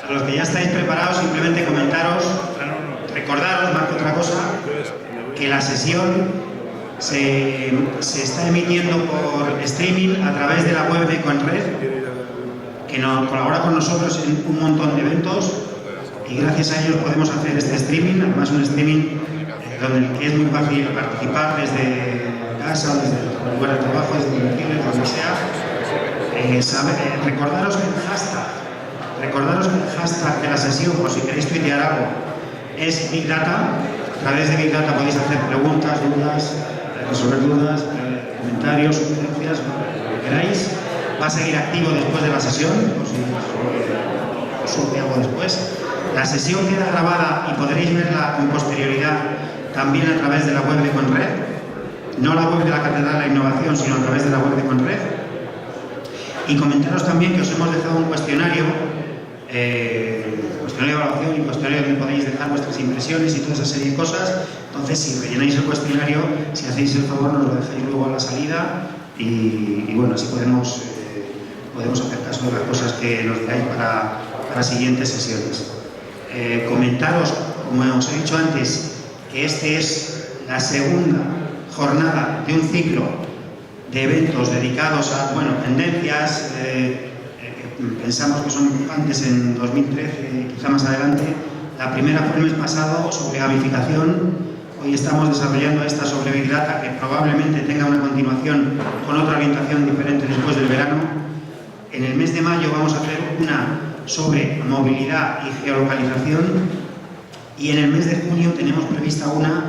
A los que ya estáis preparados, simplemente comentaros, recordaros, más que otra cosa, que la sesión se está emitiendo por streaming a través de la web de Conred, que colabora con nosotros en un montón de eventos y gracias a ellos podemos hacer este streaming, además un streaming donde es muy fácil participar desde casa, desde el lugar de trabajo, desde donde sea. Recordaros que el hashtag de la sesión, por si queréis tuitear algo, es Big Data. A través de Big Data podéis hacer preguntas, dudas, resolver dudas, comentarios, sugerencias, lo que queráis. Va a seguir activo después de la sesión, por si os surge algo después. La sesión queda grabada y podréis verla con posterioridad también a través de la web de Conred. No la web de la Catedral de la Innovación, sino a través de la web de Conred. Y comentaros también que os hemos dejado un cuestionario de evaluación y cuestionario donde podéis dejar vuestras impresiones y toda esa serie de cosas. Entonces, si rellenáis el cuestionario, si hacéis el favor, nos lo dejáis luego a la salida y bueno, así podemos hacer caso de las cosas que nos digáis para siguientes sesiones. Comentaros, como os he dicho antes, que este es la segunda jornada de un ciclo de eventos dedicados a, tendencias, pensamos que son importantes en 2013, quizá más adelante. La primera fue el mes pasado sobre gamificación. Hoy estamos desarrollando esta sobre Big Data, que probablemente tenga una continuación con otra orientación diferente después del verano. En el mes de mayo vamos a hacer una sobre movilidad y geolocalización. Y en el mes de junio tenemos prevista una,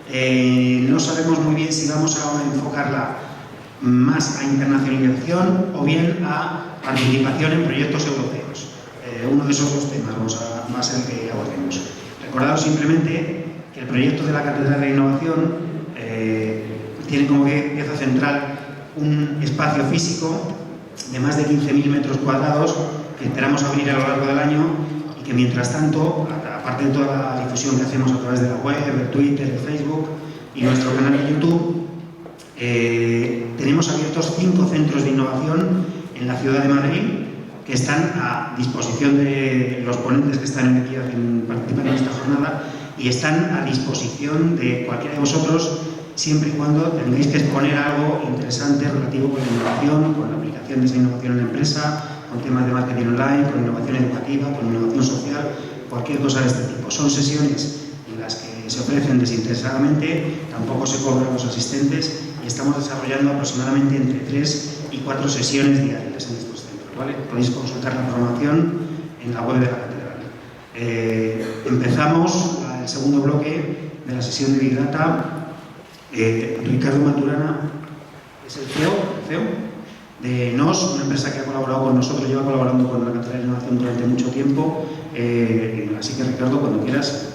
no sabemos muy bien si vamos a enfocarla más a internacionalización o bien a participación en proyectos europeos. Uno de esos dos temas va a ser el que abordemos. Recordaros simplemente que el proyecto de la Catedral de la Innovación tiene como pieza central un espacio físico de más de 15.000 metros cuadrados que esperamos abrir a lo largo del año y que mientras tanto, aparte de toda la difusión que hacemos a través de la web, de Twitter, de Facebook y nuestro canal de YouTube, tenemos abiertos 5 centros de innovación en la ciudad de Madrid que están a disposición de los ponentes que están aquí participando en esta jornada y están a disposición de cualquiera de vosotros siempre y cuando tengáis que exponer algo interesante relativo con la innovación, con la aplicación de esa innovación en la empresa, con temas de marketing online, con innovación educativa, con innovación social, cualquier cosa de este tipo. Son sesiones en las que se ofrecen desinteresadamente, tampoco se cobran los asistentes y estamos desarrollando aproximadamente entre 3 y 4 sesiones diarias en estos centros, ¿vale? Podéis consultar la programación en la web de la Catedral. Empezamos el segundo bloque de la sesión de Big Data. Ricardo Maturana es el CEO de NOS, una empresa que ha colaborado con nosotros, lleva colaborando con la Catedral de Innovación durante mucho tiempo. Así que, Ricardo, cuando quieras.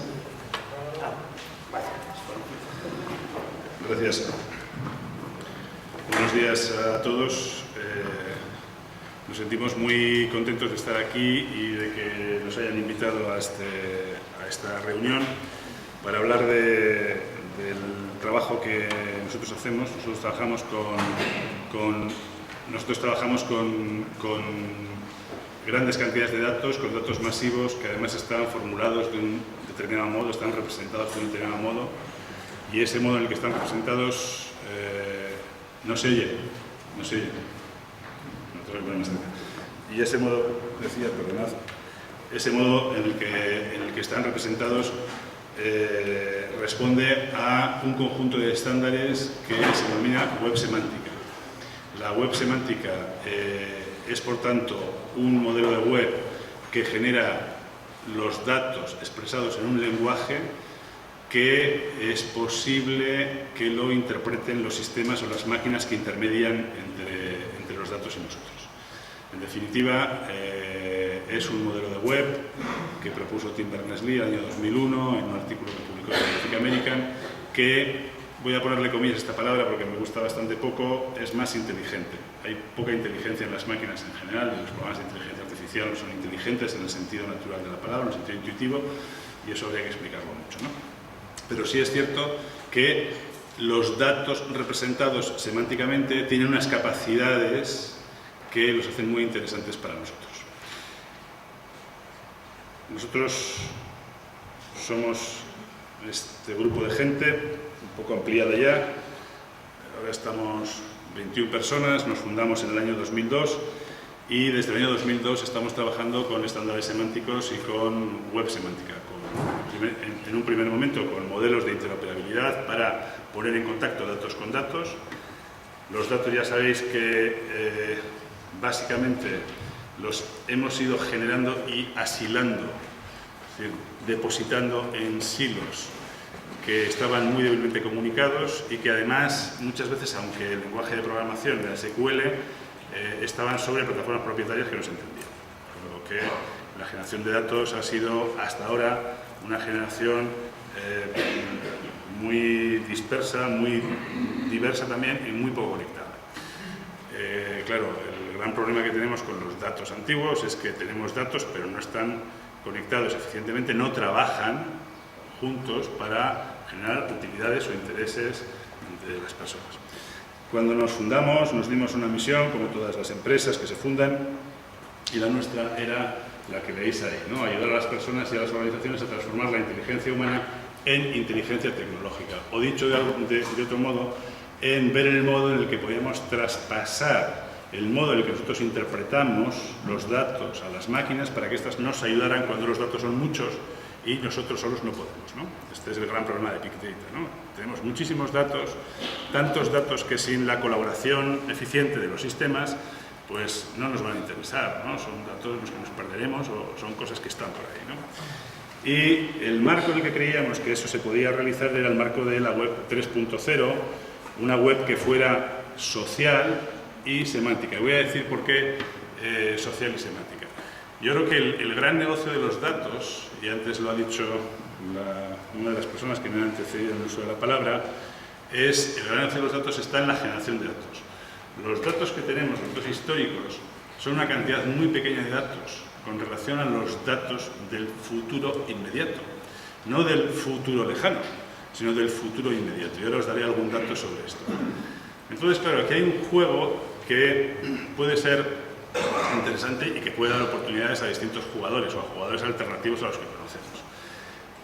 Gracias. Buenos días a todos. Nos sentimos muy contentos de estar aquí y de que nos hayan invitado a esta reunión para hablar del trabajo que nosotros hacemos. Nosotros trabajamos con grandes cantidades de datos, con datos masivos que además están formulados de un determinado modo, están representados de un determinado modo, y ese modo en el que están representados no se oye. Y ese modo, ese modo en el que están representados responde a un conjunto de estándares que se denomina web semántica. La web semántica es, por tanto, un modelo de web que genera los datos expresados en un lenguaje que es posible que lo interpreten los sistemas o las máquinas que intermedian entre los datos y nosotros. En definitiva, es un modelo de web que propuso Tim Berners-Lee en el año 2001 en un artículo que publicó en Scientific American, que, voy a ponerle comillas a esta palabra porque me gusta bastante poco, es más inteligente. Hay poca inteligencia en las máquinas en general, y los programas de inteligencia artificial no son inteligentes en el sentido natural de la palabra, en el sentido intuitivo, y eso habría que explicarlo mucho, ¿no? Pero sí es cierto que los datos representados semánticamente tienen unas capacidades que los hacen muy interesantes para nosotros. Nosotros somos este grupo de gente, un poco ampliada ya. Ahora estamos 21 personas, nos fundamos en el año 2002 y desde el año 2002 estamos trabajando con estándares semánticos y con web semántica. En un primer momento con modelos de interoperabilidad para poner en contacto datos con datos. Los datos ya sabéis que básicamente los hemos ido generando y asilando, es decir, depositando en silos que estaban muy débilmente comunicados y que además muchas veces, aunque el lenguaje de programación de la SQL estaban sobre plataformas propietarias que no se entendían. Por lo que la generación de datos ha sido hasta ahora una generación muy dispersa, muy diversa también y muy poco conectada. Claro, el gran problema que tenemos con los datos antiguos es que tenemos datos pero no están conectados eficientemente, no trabajan juntos para generar utilidades o intereses de las personas. Cuando nos fundamos nos dimos una misión, como todas las empresas que se fundan, y la nuestra era la que veis ahí, ¿no? Ayudar a las personas y a las organizaciones a transformar la inteligencia humana en inteligencia tecnológica, o dicho de otro modo, en ver el modo en el que podíamos traspasar el modo en el que nosotros interpretamos los datos a las máquinas para que éstas nos ayudaran cuando los datos son muchos y nosotros solos no podemos, ¿no? Este es el gran problema de Big Data, ¿no? Tenemos muchísimos datos, tantos datos que sin la colaboración eficiente de los sistemas pues no nos van a interesar, ¿no? Son datos en los que nos perderemos o son cosas que están por ahí, ¿no? Y el marco en el que creíamos que eso se podía realizar era el marco de la web 3.0, una web que fuera social y semántica. Y voy a decir por qué social y semántica. Yo creo que el gran negocio de los datos, y antes lo ha dicho una de las personas que me han antecedido en el uso de la palabra, es el gran negocio de los datos está en la generación de datos. Los datos que tenemos, los datos históricos, son una cantidad muy pequeña de datos con relación a los datos del futuro inmediato. No del futuro lejano, sino del futuro inmediato. Y ahora os daré algún dato sobre esto. Entonces, claro, aquí hay un juego que puede ser interesante y que puede dar oportunidades a distintos jugadores o a jugadores alternativos a los que conocemos.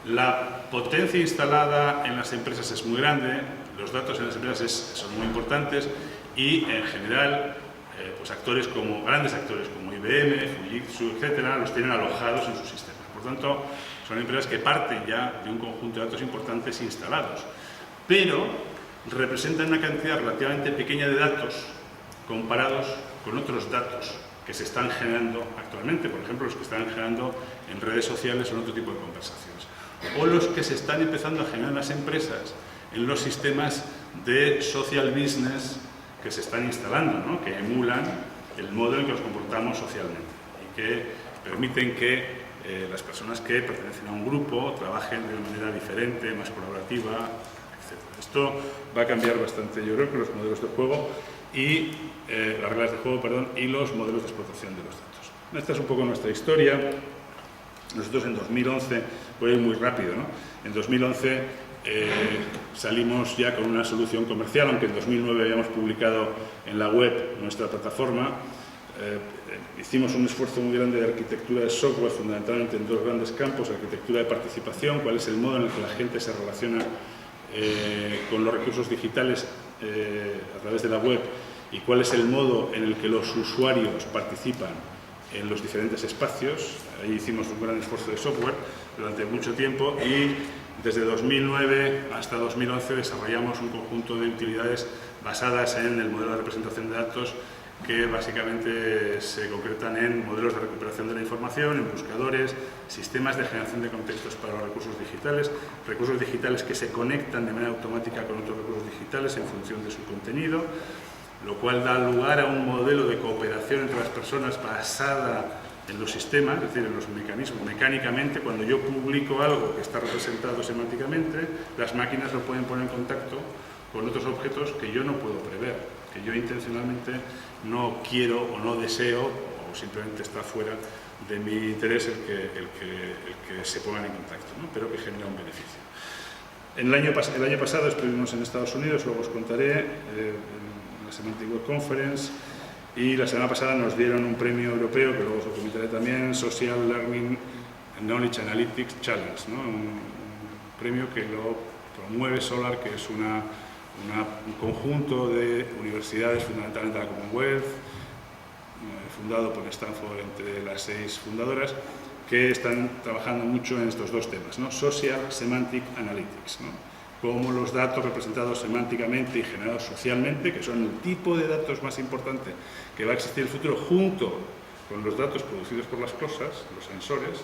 La potencia instalada en las empresas es muy grande, los datos en las empresas son muy importantes y, en general, pues grandes actores como IBM, Fujitsu, etcétera, los tienen alojados en sus sistemas. Por tanto, son empresas que parten ya de un conjunto de datos importantes instalados, pero representan una cantidad relativamente pequeña de datos comparados con otros datos que se están generando actualmente, por ejemplo, los que están generando en redes sociales o en otro tipo de conversaciones, o los que se están empezando a generar en las empresas en los sistemas de social business que se están instalando, ¿no? Que emulan el modo en que nos comportamos socialmente y que permiten que las personas que pertenecen a un grupo trabajen de una manera diferente, más colaborativa, etc. Esto va a cambiar bastante, yo creo, que los modelos de juego y las reglas de juego, perdón, y los modelos de explotación de los datos. Esta es un poco nuestra historia. Nosotros en 2011, voy a ir muy rápido, ¿no? En 2011 salimos ya con una solución comercial, aunque en 2009 habíamos publicado en la web nuestra plataforma. Hicimos un esfuerzo muy grande de arquitectura de software, fundamentalmente en dos grandes campos: arquitectura de participación, cuál es el modo en el que la gente se relaciona con los recursos digitales a través de la web, y cuál es el modo en el que los usuarios participan en los diferentes espacios. Ahí hicimos un gran esfuerzo de software durante mucho tiempo y desde 2009 hasta 2011 desarrollamos un conjunto de utilidades basadas en el modelo de representación de datos, que básicamente se concretan en modelos de recuperación de la información, en buscadores, sistemas de generación de contextos para los recursos digitales que se conectan de manera automática con otros recursos digitales en función de su contenido, lo cual da lugar a un modelo de cooperación entre las personas basada en los sistemas, es decir, en los mecanismos. Mecánicamente, cuando yo publico algo que está representado semánticamente, las máquinas lo pueden poner en contacto con otros objetos que yo no puedo prever, que yo intencionalmente no quiero o no deseo, o simplemente está fuera de mi interés el que se pongan en contacto, ¿no? Pero que genera un beneficio. El año pasado estuvimos en Estados Unidos, luego os contaré, en la Semantic Web Conference, y la semana pasada nos dieron un premio europeo, que luego os lo comentaré también, Social Learning Knowledge Analytics Challenge, ¿no? Un premio que lo promueve Solar, que es un conjunto de universidades, fundamentalmente la Commonwealth, fundado por Stanford entre las 6 fundadoras, que están trabajando mucho en estos dos temas, ¿no? Social Semantic Analytics, ¿no? Cómo los datos representados semánticamente y generados socialmente, que son el tipo de datos más importante que va a existir en el futuro, junto con los datos producidos por las cosas, los sensores,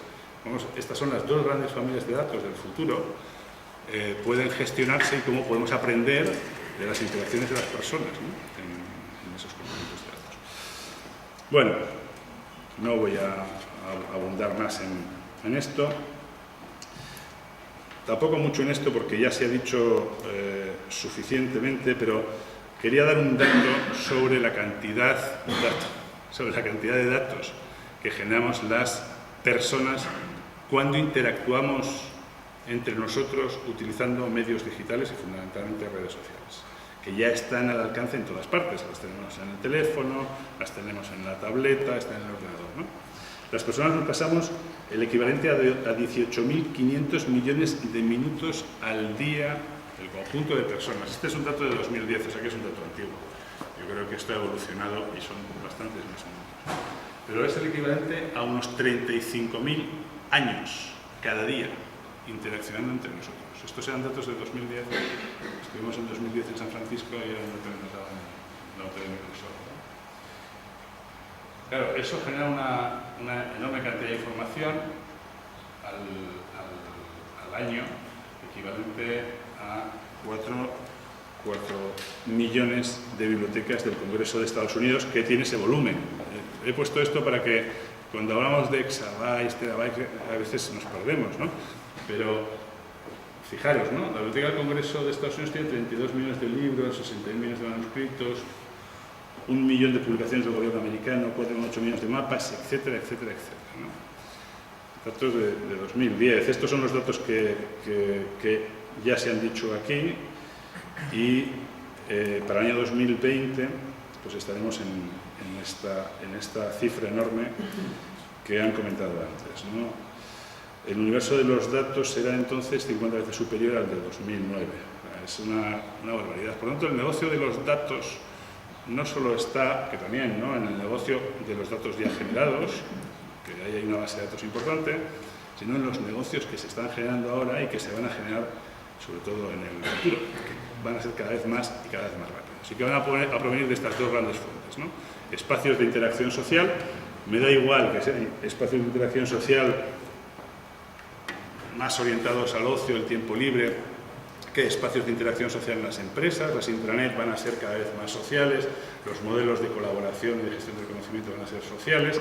estas son las dos grandes familias de datos del futuro, pueden gestionarse y cómo podemos aprender de las interacciones de las personas, ¿no? en esos conjuntos de datos. Bueno, no voy a abundar más en esto. Tampoco mucho en esto porque ya se ha dicho suficientemente, pero quería dar un dato sobre la cantidad de datos que generamos las personas cuando interactuamos entre nosotros utilizando medios digitales y fundamentalmente redes sociales, que ya están al alcance en todas partes. Las tenemos en el teléfono, las tenemos en la tableta, están en el ordenador, ¿no? Las personas nos pasamos el equivalente a 18.500 millones de minutos al día, el conjunto de personas. Este es un dato de 2010, o sea que es un dato antiguo. Yo creo que esto ha evolucionado y son bastantes más minutos. Pero es el equivalente a unos 35.000 años cada día interaccionando entre nosotros. Estos eran datos de 2010. Estuvimos en 2010 en San Francisco y era un dato que nos daban en la hotel de Microsoft. Claro, eso genera una enorme cantidad de información al año, equivalente a 4 millones de bibliotecas del Congreso de Estados Unidos, que tiene ese volumen. He puesto esto para que cuando hablamos de exabytes, terabytes, a veces nos perdemos, ¿no? Pero fijaros, ¿no? La Biblioteca del Congreso de Estados Unidos tiene 32 millones de libros, 60 millones de manuscritos, 1 millón de publicaciones del gobierno americano, 4,8 millones de mapas, etcétera, etcétera, etcétera, ¿no? Datos de 2010. Estos son los datos que ya se han dicho aquí y para el año 2020 pues estaremos en esta cifra enorme que han comentado antes, ¿no? El universo de los datos será entonces 50 veces superior al de 2009. Es una barbaridad. Por lo tanto, el negocio de los datos no solo está, que también, ¿no?, en el negocio de los datos ya generados, que ahí hay una base de datos importante, sino en los negocios que se están generando ahora y que se van a generar, sobre todo en el futuro, que van a ser cada vez más y cada vez más rápidos. Así que van a provenir de estas dos grandes fuentes, ¿no? Espacios de interacción social, me da igual que sean espacios de interacción social más orientados al ocio, el tiempo libre, que espacios de interacción social en las empresas. Las intranet van a ser cada vez más sociales, los modelos de colaboración y de gestión del conocimiento van a ser sociales.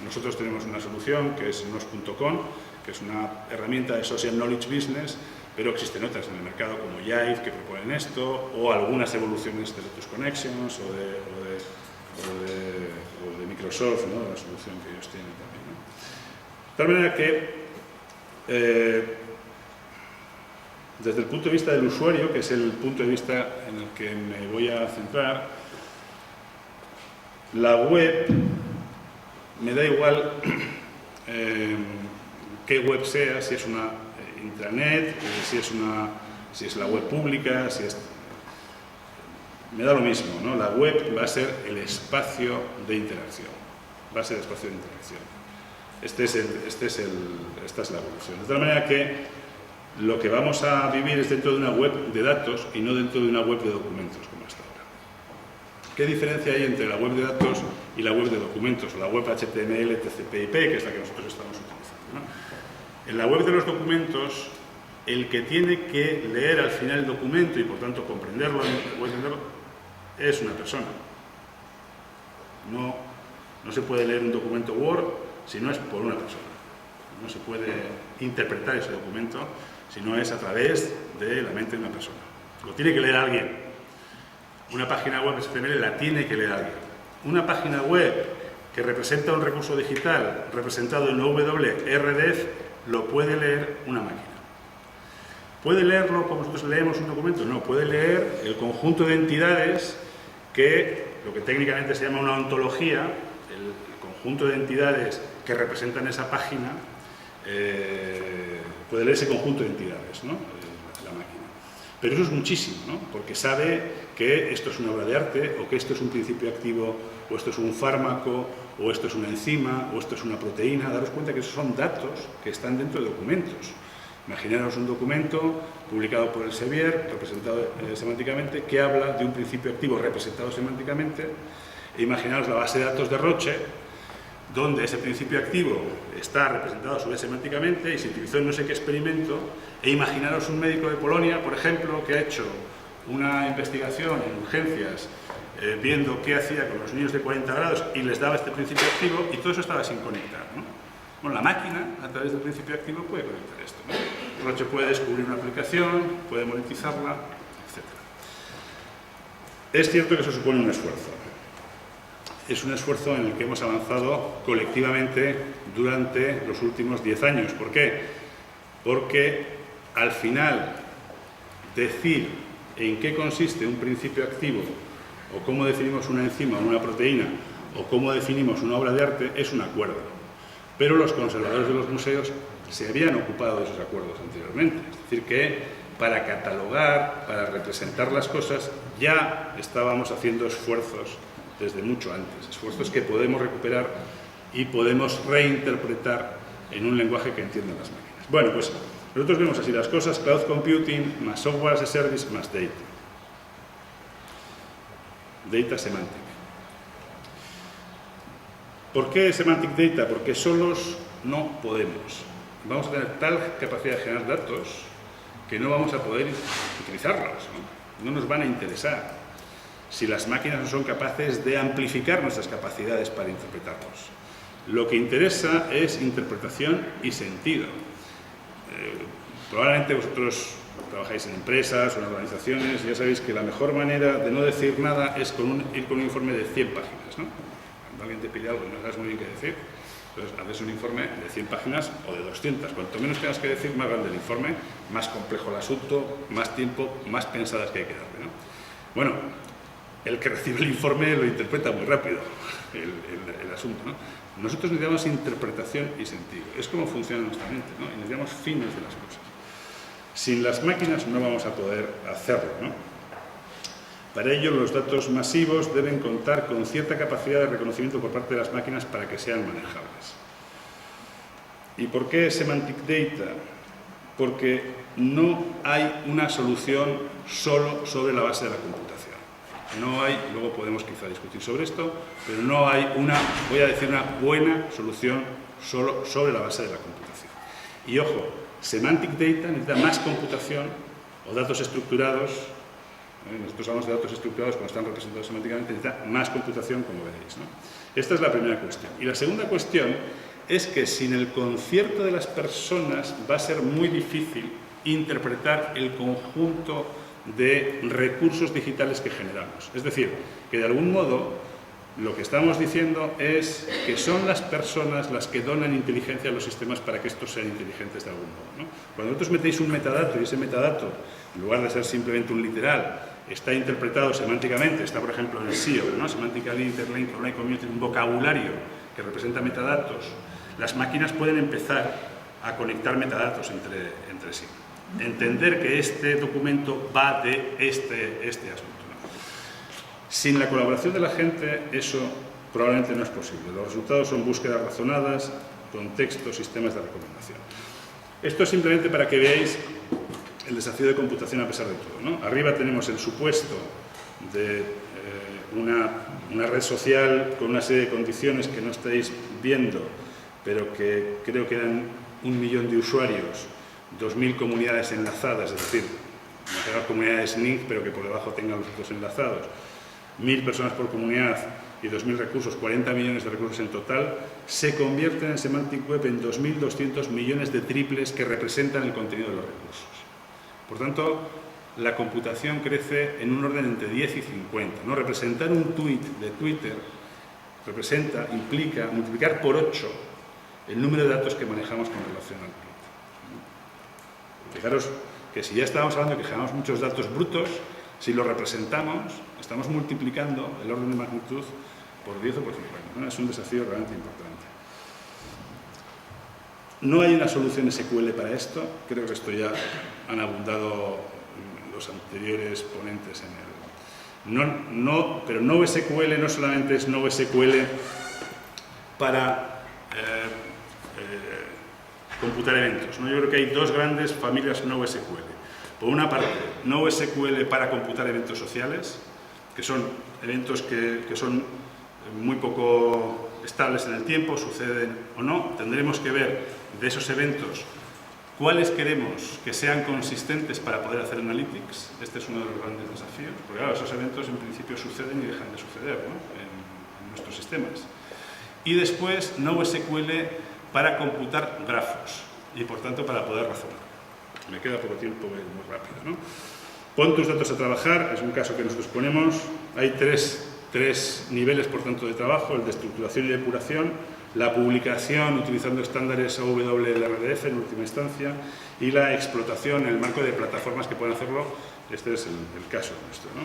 Nosotros tenemos una solución que es nos.com, que es una herramienta de social knowledge business, pero existen otras en el mercado como Jive que proponen esto, o algunas evoluciones de Lotus Connections o de Microsoft, ¿no?, la solución que ellos tienen también, ¿no? De tal manera que desde el punto de vista del usuario, que es el punto de vista en el que me voy a centrar, la web, me da igual qué web sea, si es una intranet, si es la web pública, me da lo mismo, ¿no? La web va a ser el espacio de interacción, va a ser el espacio de interacción. Esta es la evolución. De tal manera que lo que vamos a vivir es dentro de una web de datos y no dentro de una web de documentos, como hasta ahora. ¿Qué diferencia hay entre la web de datos y la web de documentos, o la web HTML, TCP/IP, que es la que nosotros estamos utilizando, ¿no? En la web de los documentos, el que tiene que leer al final el documento y por tanto comprenderlo o entenderlo es una persona. No se puede leer un documento Word si no es por una persona. No se puede interpretar ese documento si no es a través de la mente de una persona. Lo tiene que leer alguien. Una página web HTML la tiene que leer alguien. Una página web que representa un recurso digital representado en WRDF lo puede leer una máquina. ¿Puede leerlo como nosotros leemos un documento? No, puede leer el conjunto de entidades que, lo que técnicamente se llama una ontología, el conjunto de entidades que representan esa página, puede leer ese conjunto de entidades, ¿no? La máquina. Pero eso es muchísimo, ¿no? Porque sabe que esto es una obra de arte, o que esto es un principio activo, o esto es un fármaco, o esto es una enzima, o esto es una proteína. Daros cuenta que esos son datos que están dentro de documentos. Imaginaros un documento publicado por el Sevier, representado semánticamente, que habla de un principio activo representado semánticamente. E imaginaros la base de datos de Roche, donde ese principio activo está representado a su vez semánticamente y se utilizó en no sé qué experimento. E imaginaros un médico de Polonia, por ejemplo, que ha hecho una investigación en urgencias viendo qué hacía con los niños de 40 grados y les daba este principio activo, y todo eso estaba sin conectar, ¿no? Bueno, la máquina, a través del principio activo, puede conectar esto, ¿no? Roche puede descubrir una aplicación, puede monetizarla, etc. Es cierto que eso supone un esfuerzo. Es un esfuerzo en el que hemos avanzado colectivamente durante los últimos 10 años. ¿Por qué? Porque al final decir en qué consiste un principio activo, o cómo definimos una enzima o una proteína, o cómo definimos una obra de arte, es un acuerdo. Pero los conservadores de los museos se habían ocupado de esos acuerdos anteriormente. Es decir, que para catalogar, para representar las cosas, ya estábamos haciendo esfuerzos desde mucho antes, esfuerzos que podemos recuperar y podemos reinterpretar en un lenguaje que entiendan las máquinas. Bueno, pues nosotros vemos así las cosas: cloud computing más software as a service más data. Data semantic. ¿Por qué semantic data? Porque solos no podemos. Vamos a tener tal capacidad de generar datos que no vamos a poder utilizarlos, ¿no? No nos van a interesar si las máquinas no son capaces de amplificar nuestras capacidades para interpretarlos. Lo que interesa es interpretación y sentido. Probablemente vosotros trabajáis en empresas o en organizaciones, y ya sabéis que la mejor manera de no decir nada es ir con un informe de 100 páginas, ¿no? Cuando alguien te pide algo y no sabes muy bien qué decir, entonces haces un informe de 100 páginas o de 200. Cuanto menos tengas que decir, más grande el informe, más complejo el asunto, más tiempo, más pensadas que hay que darle, ¿no? Bueno, el que recibe el informe lo interpreta muy rápido, el asunto, ¿no? Nosotros necesitamos interpretación y sentido. Es como funciona nuestra mente, ¿no? Y necesitamos fines de las cosas. Sin las máquinas no vamos a poder hacerlo, ¿no? Para ello, los datos masivos deben contar con cierta capacidad de reconocimiento por parte de las máquinas para que sean manejables. ¿Y por qué Semantic Data? Porque no hay una solución solo sobre la base de la computación. No hay, luego podemos quizá discutir sobre esto, pero no hay una, voy a decir, una buena solución solo sobre la base de la computación. Y ojo, Semantic Data necesita más computación o datos estructurados. Nosotros hablamos de datos estructurados cuando están representados semánticamente, necesita más computación, como veréis, ¿no? Esta es la primera cuestión. Y la segunda cuestión es que sin el concierto de las personas va a ser muy difícil interpretar el conjunto de recursos digitales que generamos. Es decir, que de algún modo lo que estamos diciendo es que son las personas las que donan inteligencia a los sistemas para que estos sean inteligentes de algún modo, ¿no? Cuando vosotros metéis un metadato y ese metadato, en lugar de ser simplemente un literal, está interpretado semánticamente, está por ejemplo en el SEO, ¿no? Semantically Interlinked Online Community, un vocabulario que representa metadatos, las máquinas pueden empezar a conectar metadatos entre sí. Entender que este documento va de este asunto, ¿no? Sin la colaboración de la gente, eso probablemente no es posible. Los resultados son búsquedas razonadas, contextos, sistemas de recomendación. Esto es simplemente para que veáis el desafío de computación a pesar de todo, ¿no? Arriba tenemos el supuesto de una red social con una serie de condiciones que no estáis viendo, pero que creo que eran 1 millón de usuarios, 2.000 comunidades enlazadas, es decir, comunidades NIC, pero que por debajo tengan los otros enlazados, 1.000 personas por comunidad y 2.000 recursos, 40 millones de recursos en total, se convierten en Semantic Web en 2.200 millones de triples que representan el contenido de los recursos. Por tanto, la computación crece en un orden entre 10 y 50. ¿No? Representar un tweet de Twitter implica multiplicar por 8 el número de datos que manejamos con relación al tweet. Fijaros que si ya estábamos hablando de que generamos muchos datos brutos, si los representamos, estamos multiplicando el orden de magnitud por 10 o por 50. ¿No? Es un desafío realmente importante. No hay una solución SQL para esto, creo que esto ya han abundado los anteriores ponentes en el... pero NoSQL no solamente es NoSQL para computar eventos, ¿no? Yo creo que hay dos grandes familias NoSQL. Por una parte, NoSQL para computar eventos sociales, que son eventos que son muy poco estables en el tiempo, suceden o no. Tendremos que ver de esos eventos cuáles queremos que sean consistentes para poder hacer analytics. Este es uno de los grandes desafíos, porque claro, esos eventos en principio suceden y dejan de suceder, ¿no? en nuestros sistemas. Y después NoSQL para computar grafos y por tanto para poder razonar. Me queda poco tiempo, voy muy rápido, ¿no? Pon tus datos a trabajar, es un caso que nosotros ponemos. Hay tres niveles, por tanto, de trabajo: el de estructuración y depuración, la publicación utilizando estándares OWLRDF en última instancia, y la explotación en el marco de plataformas que pueden hacerlo. Este es el caso nuestro, ¿no?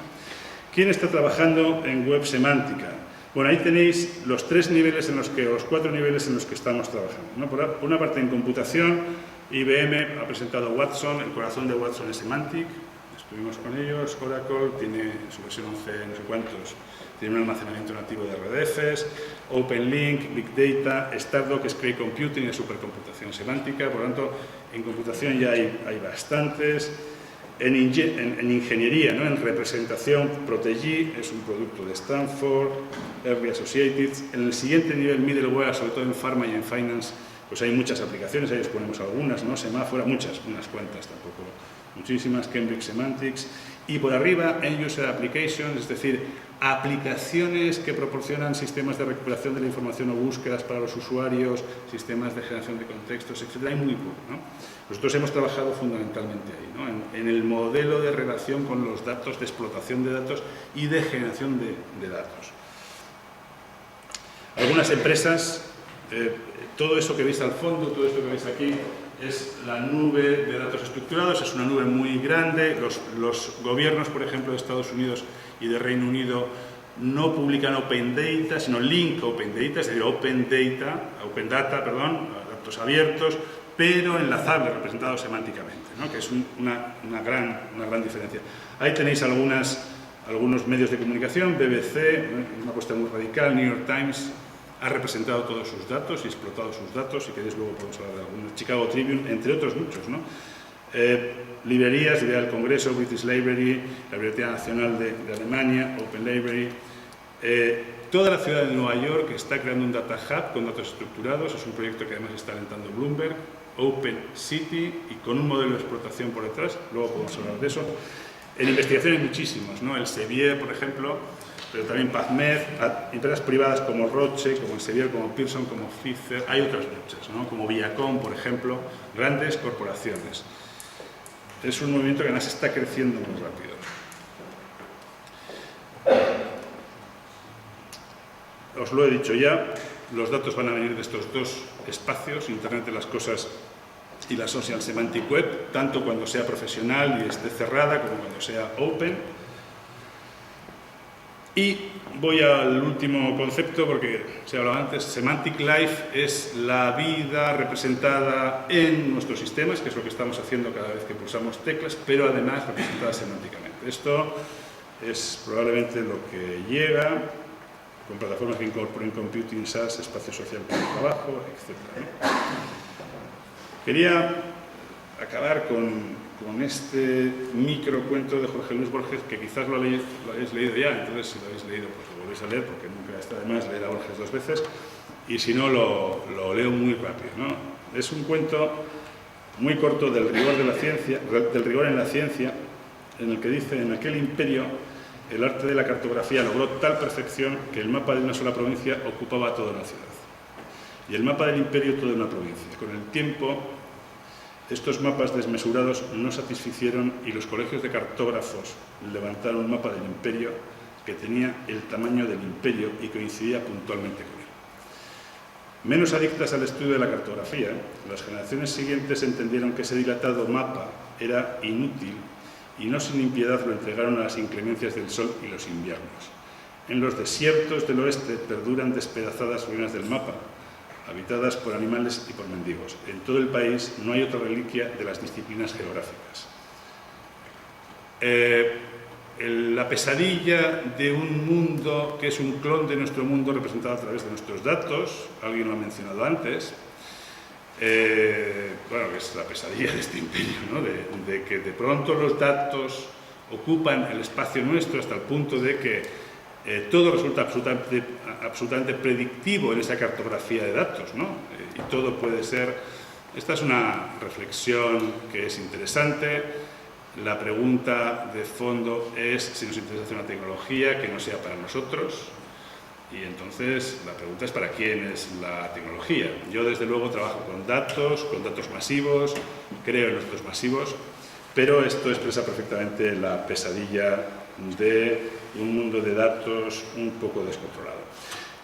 ¿Quién está trabajando en web semántica? Bueno, ahí tenéis los cuatro niveles en los que estamos trabajando, ¿no? Por una parte, en computación, IBM ha presentado Watson. El corazón de Watson es Semantic. Estuvimos con ellos. Oracle tiene su versión 11, no sé cuántos, tiene un almacenamiento nativo de RDFs. OpenLink, Big Data, Stardock, es Cray Computing, es supercomputación semántica. Por lo tanto, en computación ya hay bastantes. En ingeniería, ¿no? En representación, Protégé es un producto de Stanford, Early Associated. En el siguiente nivel, middleware, sobre todo en pharma y en finance, pues hay muchas aplicaciones, ahí os ponemos algunas, ¿no? Semáfora, unas cuantas tampoco, muchísimas, Cambridge Semantics. Y por arriba, End User Applications, es decir, aplicaciones que proporcionan sistemas de recuperación de la información o búsquedas para los usuarios, sistemas de generación de contextos, etc. Hay muy poco, ¿no? Nosotros hemos trabajado fundamentalmente ahí, ¿no? En el modelo de relación con los datos, de explotación de datos y de generación de datos. Algunas empresas, todo eso que veis al fondo, todo esto que veis aquí, es la nube de datos estructurados. Es una nube muy grande. Los gobiernos, por ejemplo, de Estados Unidos y de Reino Unido no publican Open Data, sino Link Open Data, es decir, Open Data, datos abiertos, pero enlazables, representados semánticamente, ¿no? Que es una gran diferencia. Ahí tenéis algunos medios de comunicación. BBC, una cuestión muy radical. New York Times ha representado todos sus datos y explotado sus datos. Si queréis, luego podemos hablar de algunos. Chicago Tribune, entre otros muchos, ¿no? Librerías, Librería del Congreso, British Library, la Biblioteca Nacional de Alemania, Open Library. Toda la ciudad de Nueva York está creando un data hub con datos estructurados. Es un proyecto que además está alentando Bloomberg. Open City, y con un modelo de explotación por detrás. Luego podemos hablar de eso. En investigación hay muchísimos, ¿no? El Sevier, por ejemplo, pero también PubMed, empresas privadas como Roche, como el Sevier, como Pearson, como Pfizer. Hay otras muchas, ¿no? Como Viacom, por ejemplo, grandes corporaciones. Es un movimiento que además está creciendo muy rápido. Os lo he dicho ya, los datos van a venir de estos dos espacios, Internet de las Cosas y la Social Semantic Web, tanto cuando sea profesional y esté cerrada como cuando sea open. Y voy al último concepto, porque se hablaba antes. Semantic Life es la vida representada en nuestros sistemas, que es lo que estamos haciendo cada vez que pulsamos teclas, pero además representada semánticamente. Esto es probablemente lo que llega con plataformas que incorporen computing, SaaS, espacio social para el trabajo, etc., ¿no? Quería acabar con este microcuento de Jorge Luis Borges, que quizás lo habéis leído ya. Entonces, si lo habéis leído, pues lo volvéis a leer, porque nunca está de más leer a Borges dos veces, y si no, lo leo muy rápido, ¿no? Es un cuento muy corto del rigor de la ciencia, del rigor en la ciencia, en el que dice: en aquel imperio el arte de la cartografía logró tal perfección que el mapa de una sola provincia ocupaba toda una ciudad, y el mapa del imperio toda una provincia. Con el tiempo, estos mapas desmesurados no satisficieron, y los colegios de cartógrafos levantaron un mapa del imperio que tenía el tamaño del imperio y coincidía puntualmente con él. Menos adictas al estudio de la cartografía, las generaciones siguientes entendieron que ese dilatado mapa era inútil y no sin impiedad lo entregaron a las inclemencias del sol y los inviernos. En los desiertos del oeste perduran despedazadas ruinas del mapa, habitadas por animales y por mendigos. En todo el país no hay otra reliquia de las disciplinas geográficas. La pesadilla de un mundo que es un clon de nuestro mundo representado a través de nuestros datos, alguien lo ha mencionado antes, bueno, que es la pesadilla de este imperio, ¿no? de que de pronto los datos ocupan el espacio nuestro hasta el punto de que todo resulta absolutamente predictivo en esa cartografía de datos, ¿no? Y todo puede ser... Esta es una reflexión que es interesante. La pregunta de fondo es si nos interesa hacer una tecnología que no sea para nosotros, y entonces la pregunta es para quién es la tecnología. Yo desde luego trabajo con datos masivos, creo en los datos masivos, pero esto expresa perfectamente la pesadilla de un mundo de datos un poco descontrolado.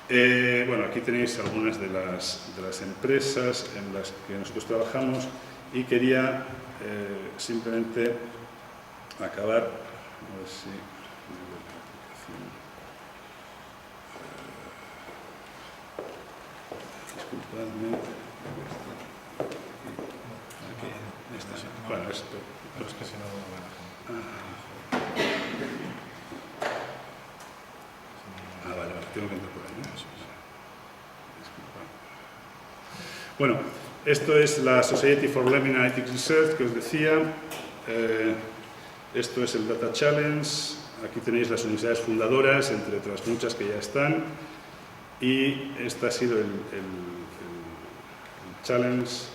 Bueno, aquí tenéis algunas de las empresas en las que nosotros trabajamos, y quería simplemente acabar, a ver si... Disculpadme. Bueno, esto... Pero es que si no, no van a vale, tengo que entrar por ahí, ¿no? Disculpa. Bueno, esto es la Society for Learning and Analytics Research, que os decía. Esto es el Data Challenge. Aquí tenéis las universidades fundadoras, entre otras muchas que ya están. Y este ha sido el challenge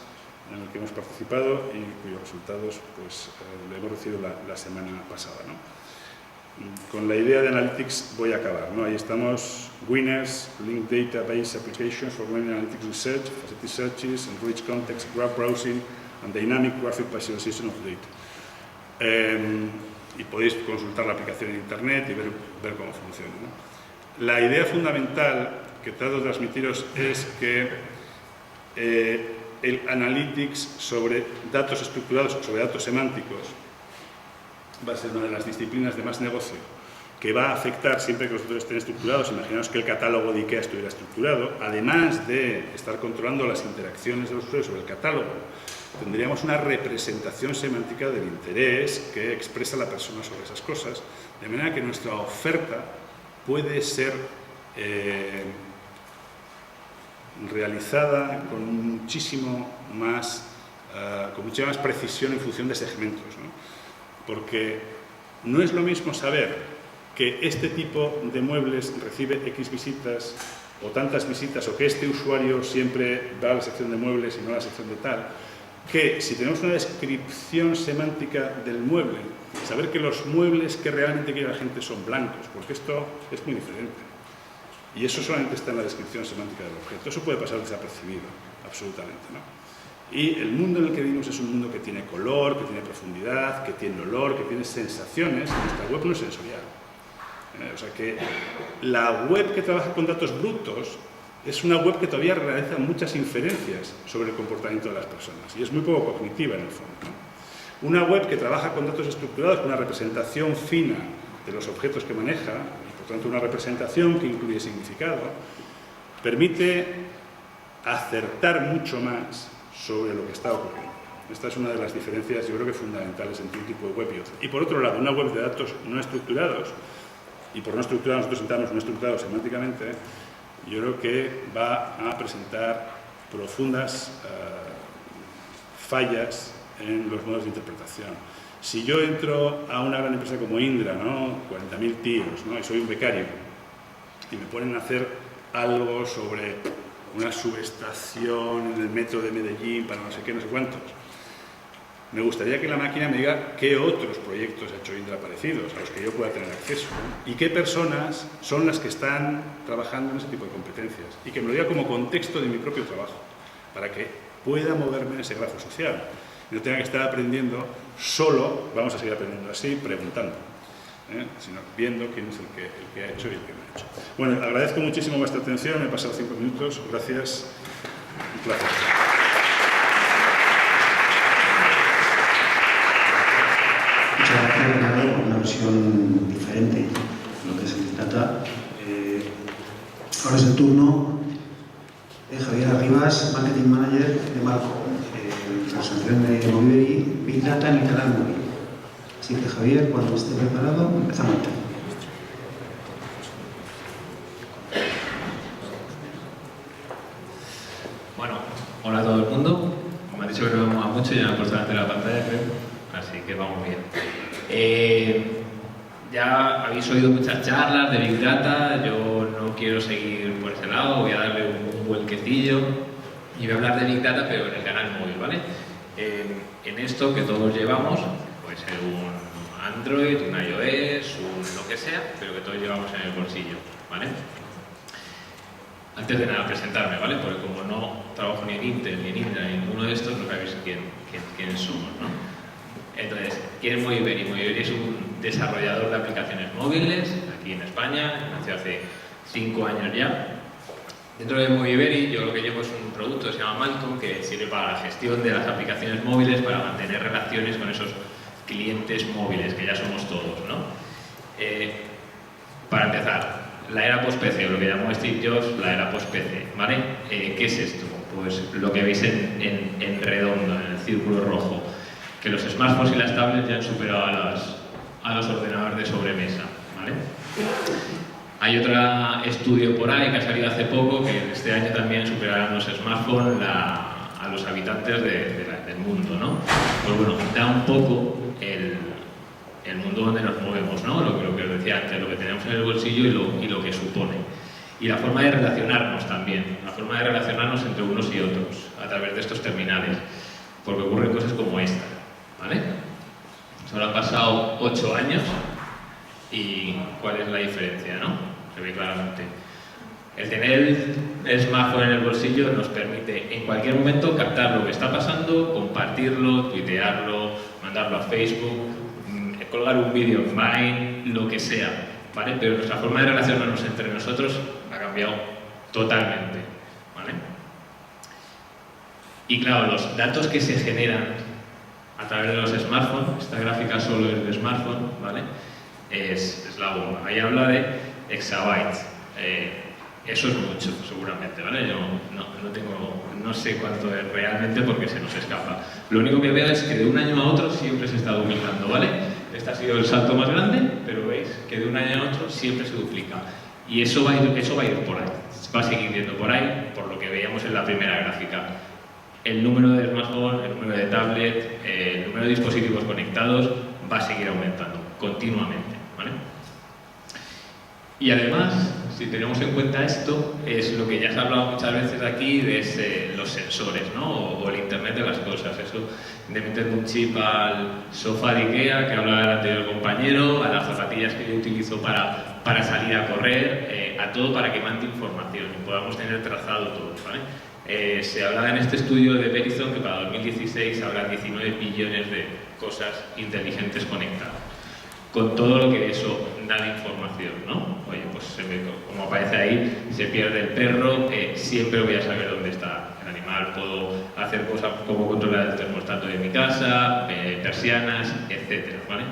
en el que hemos participado y cuyos resultados pues, lo hemos recibido la semana pasada, ¿no? Con la idea de Analytics voy a acabar, ¿no? Ahí estamos, Winners, Linked Database Applications for Learning Analytics Research, Facility Searches, Enriched Context, Graph Browsing, and Dynamic Graphic Visualization of Data. Y podéis consultar la aplicación en Internet y ver cómo funciona, ¿no? La idea fundamental que trato de transmitiros es que el Analytics sobre datos estructurados, sobre datos semánticos, va a ser una de las disciplinas de más negocio, que va a afectar siempre que los datos estén estructurados. Imaginaos que el catálogo de IKEA estuviera estructurado. Además de estar controlando las interacciones de los usuarios sobre el catálogo, tendríamos una representación semántica del interés que expresa la persona sobre esas cosas, de manera que nuestra oferta puede ser realizada con muchísima más precisión en función de segmentos, ¿no? Porque no es lo mismo saber que este tipo de muebles recibe X visitas o tantas visitas, o que este usuario siempre va a la sección de muebles y no a la sección de tal, que si tenemos una descripción semántica del mueble, saber que los muebles que realmente quiere la gente son blancos, porque esto es muy diferente. Y eso solamente está en la descripción semántica del objeto. Eso puede pasar desapercibido, absolutamente, ¿no? Y el mundo en el que vivimos es un mundo que tiene color, que tiene profundidad, que tiene olor, que tiene sensaciones. Nuestra web no es sensorial. O sea que la web que trabaja con datos brutos es una web que todavía realiza muchas inferencias sobre el comportamiento de las personas y es muy poco cognitiva en el fondo, ¿no? Una web que trabaja con datos estructurados, con una representación fina de los objetos que maneja, y por tanto una representación que incluye significado, permite acertar mucho más sobre lo que está ocurriendo. Esta es una de las diferencias, yo creo que fundamentales entre un tipo de web y otro. Y por otro lado, una web de datos no estructurados, y por no estructurados nosotros entramos no estructurados semánticamente, yo creo que va a presentar profundas fallas en los modos de interpretación. Si yo entro a una gran empresa como Indra, ¿no? 40.000 tíos, ¿no? Y soy un becario, y me ponen a hacer algo sobre una subestación en el metro de Medellín para no sé qué, no sé cuántos, me gustaría que la máquina me diga qué otros proyectos ha hecho Indra parecidos, a los que yo pueda tener acceso, ¿no? Y qué personas son las que están trabajando en ese tipo de competencias, y que me lo diga como contexto de mi propio trabajo, para que pueda moverme en ese grafo social. Y no tenga que estar aprendiendo solo, vamos a seguir aprendiendo así, preguntando, sino viendo quién es el que ha hecho y el que no ha hecho. Bueno, agradezco muchísimo vuestra atención, me he pasado 5 minutos, gracias, un placer. Muchas gracias, Bernardo, una visión diferente de lo que es el Big Data. Ahora es el turno Javier Arribas, Marketing Manager de Marco, presentación de Moviberry, Big Data en el canal móvil. Así que Javier, cuando esté preparado, empezamos. Bueno, hola a todo el mundo. Me han dicho que no vemos a mucho y ya me he puesto delante de la pantalla, creo. Así que vamos bien. Ya habéis oído muchas charlas de Big Data, yo no quiero seguir por ese lado, voy a darle un vuelquecillo y voy a hablar de Big Data, pero en el canal móvil, ¿vale? En esto que todos llevamos, puede ser un Android, un iOS, un lo que sea, pero que todos llevamos en el bolsillo, ¿vale? Antes de nada, presentarme, ¿vale? Porque como no trabajo ni en Intel, ni en Indra, ni en ninguno de estos, no sabéis quiénes somos, ¿no? Entonces, ¿quién es Moviberry? Moviberry es un desarrollador de aplicaciones móviles aquí en España, nació hace 5 años ya. Dentro de Moviberry, yo lo que llevo es un producto que se llama Malcolm, que sirve para la gestión de las aplicaciones móviles, para mantener relaciones con esos clientes móviles, que ya somos todos, ¿no? Para empezar, la era post-PC, lo que llamó Steve Jobs la era post-PC, ¿vale? ¿Qué es esto? Pues lo que veis en redondo, en el círculo rojo, que los smartphones y las tablets ya han superado a los ordenadores de sobremesa, ¿vale? Hay otro estudio por ahí que ha salido hace poco, que este año también superarán los smartphones a los habitantes del mundo, ¿no? Pues bueno, da un poco el mundo donde nos movemos, ¿no? Lo que os decía antes, lo que tenemos en el bolsillo y lo que supone. Y la forma de relacionarnos también, la forma de relacionarnos entre unos y otros, a través de estos terminales, porque ocurren cosas como esta, ¿vale? Solo han pasado 8 años y ¿cuál es la diferencia, no? Se ve claramente. El tener el smartphone en el bolsillo nos permite en cualquier momento captar lo que está pasando, compartirlo, tuitearlo, mandarlo a Facebook, colgar un vídeo en Vine, lo que sea, ¿vale? Pero nuestra forma de relacionarnos entre nosotros ha cambiado totalmente, ¿vale? Y claro, los datos que se generan a través de los smartphones, esta gráfica solo es de smartphone, ¿vale? Es la bomba. Ahí habla de exabytes. Eso es mucho, seguramente, ¿vale? Yo no sé cuánto es realmente porque se nos escapa. Lo único que veo es que de un año a otro siempre se está duplicando, ¿vale? Este ha sido el salto más grande, pero veis que de un año a otro siempre se duplica. Y eso va a ir por ahí, va a seguir yendo por ahí, por lo que veíamos en la primera gráfica. El número de smartphones, el número de tablet, el número de dispositivos conectados va a seguir aumentando continuamente, ¿vale? Y además, si tenemos en cuenta esto, es lo que ya se ha hablado muchas veces aquí de los sensores, ¿no? O el Internet de las cosas, eso de meterle un chip al sofá de Ikea, que hablaba el anterior compañero, a las zapatillas que yo utilizo para salir a correr, a todo para que mande información y podamos tener trazado todo, ¿vale? Se hablaba en este estudio de Verizon que para 2016 habrá 19 billones de cosas inteligentes conectadas. Con todo lo que eso da de información, ¿no? Oye, pues como aparece ahí, se pierde el perro, siempre voy a saber dónde está el animal, puedo hacer cosas como controlar el termostato de mi casa, persianas, etcétera, ¿vale?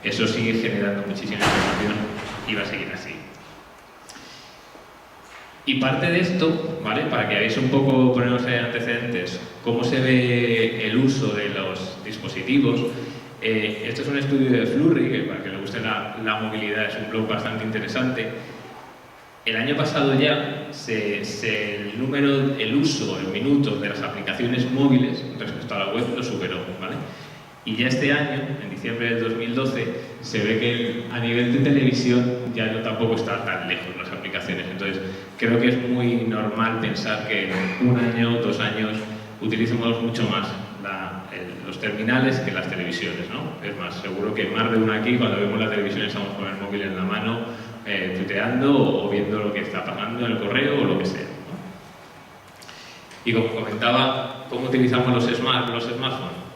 Eso sigue generando muchísima información y va a seguir así. Y parte de esto, ¿vale? Para que veáis un poco, poneros antecedentes, cómo se ve el uso de los dispositivos. Esto es un estudio de Flurry, que para que le guste la movilidad es un blog bastante interesante. El año pasado ya el uso en minutos de las aplicaciones móviles respecto a la web lo superó, ¿vale? Y ya este año, en diciembre del 2012, se ve que a nivel de televisión ya tampoco está tan lejos las aplicaciones. Entonces, creo que es muy normal pensar que en 1 año, 2 años, utilicemos mucho más los terminales que las televisiones, ¿no? Es más, seguro que más de uno aquí, cuando vemos la televisión, estamos con el móvil en la mano, tuiteando o viendo lo que está pasando en el correo o lo que sea, ¿no? Y como comentaba, ¿cómo utilizamos los smartphones?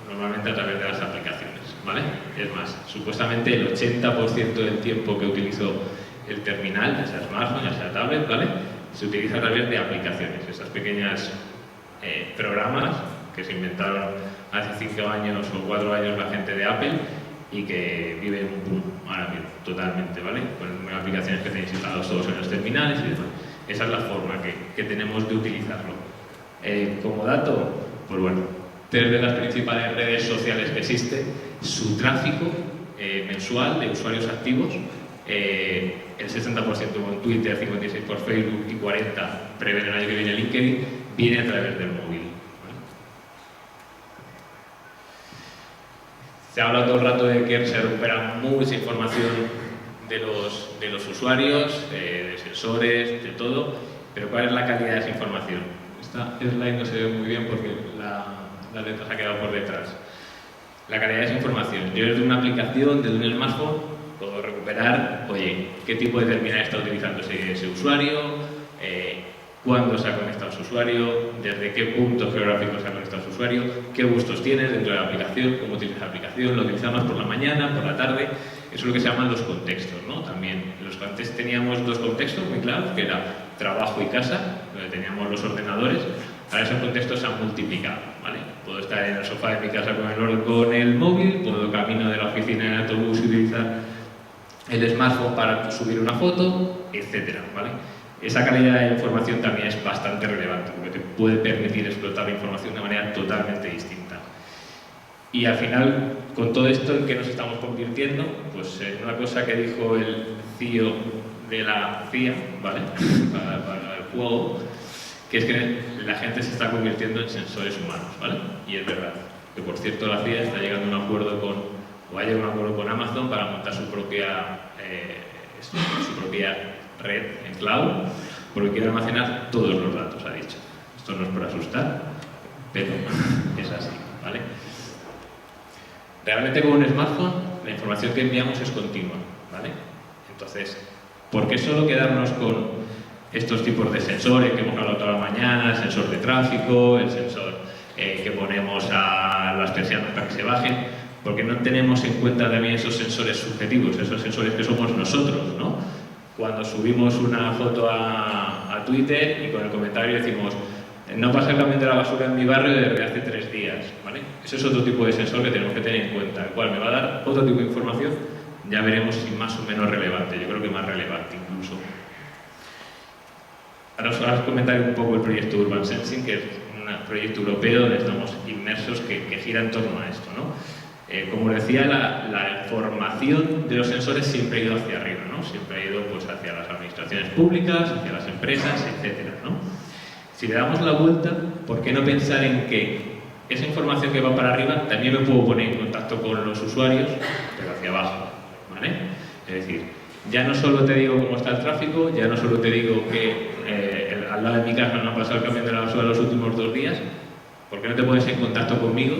Normalmente a través de las aplicaciones, ¿vale? Es más, supuestamente el 80% del tiempo que utilizo el terminal, ya sea smartphone, ya sea tablet, ¿vale? Se utiliza a través de aplicaciones, esas pequeñas programas que se inventaron hace 5 años o 4 años la gente de Apple y que viven un boom ahora mismo, totalmente, ¿vale? Con el número de aplicaciones que tenéis instalados todos en los terminales y demás. Esa es la forma que tenemos de utilizarlo. Como dato, pues bueno, 3 de las principales redes sociales que existen, su tráfico mensual de usuarios activos, el 60% con Twitter, 56% por Facebook y 40% prevén el año que viene LinkedIn, viene a través del móvil. Se habla todo el rato de que se recupera mucha información de los usuarios, de sensores, de todo, pero ¿cuál es la calidad de esa información? Esta slide no se ve muy bien porque la letra se ha quedado por detrás. La calidad de esa información. Yo desde una aplicación, desde un smartphone, puedo recuperar, oye, qué tipo de terminal está utilizando ese usuario, cuándo se ha conectado su usuario, desde qué punto geográfico se ha conectado su usuario, qué gustos tienes dentro de la aplicación, cómo utilizas la aplicación, lo utilizamos por la mañana, por la tarde. Eso es lo que se llaman los contextos, ¿no? También, antes teníamos 2 contextos muy claros, que era trabajo y casa, donde teníamos los ordenadores. Ahora esos contextos se han multiplicado, ¿vale? Puedo estar en el sofá de mi casa con el móvil, puedo camino de la oficina en el autobús y utilizar el smartphone para subir una foto, etcétera, ¿vale? Esa calidad de información también es bastante relevante, porque te puede permitir explotar la información de manera totalmente distinta. Y al final, con todo esto, ¿en qué nos estamos convirtiendo? Pues en una cosa que dijo el CEO de la CIA, ¿vale? para el juego, que es que la gente se está convirtiendo en sensores humanos, ¿vale? Y es verdad. Que por cierto la CIA está llegando a un acuerdo o ha llegado a un acuerdo con Amazon para montar su propia red en cloud, porque quiere almacenar todos los datos, ha dicho. Esto no es por asustar, pero es así, ¿vale? Realmente con un smartphone la información que enviamos es continua, ¿vale? Entonces, ¿por qué solo quedarnos con estos tipos de sensores que hemos hablado toda la mañana, el sensor de tráfico, el sensor que ponemos a las persianas para que se bajen? Porque no tenemos en cuenta también esos sensores subjetivos, esos sensores que somos nosotros, ¿no? Cuando subimos una foto a Twitter y con el comentario decimos no pasa el camión de la basura en mi barrio desde hace 3 días, ¿vale? Eso es otro tipo de sensor que tenemos que tener en cuenta, el cual me va a dar otro tipo de información, ya veremos si más o menos relevante, yo creo que más relevante incluso. Ahora os comentaré un poco el proyecto Urban Sensing, que es un proyecto europeo donde estamos inmersos que gira en torno a esto, ¿no? Como decía, la información de los sensores siempre ha ido hacia arriba, ¿no? Siempre ha ido pues, hacia las administraciones públicas, hacia las empresas, etcétera, ¿no? Si le damos la vuelta, ¿por qué no pensar en que esa información que va para arriba también me puedo poner en contacto con los usuarios, pero hacia abajo, ¿vale? Es decir, ya no solo te digo cómo está el tráfico, ya no solo te digo que al lado de mi casa no ha pasado el camión de la basura los últimos 2 días, ¿por qué no te pones en contacto conmigo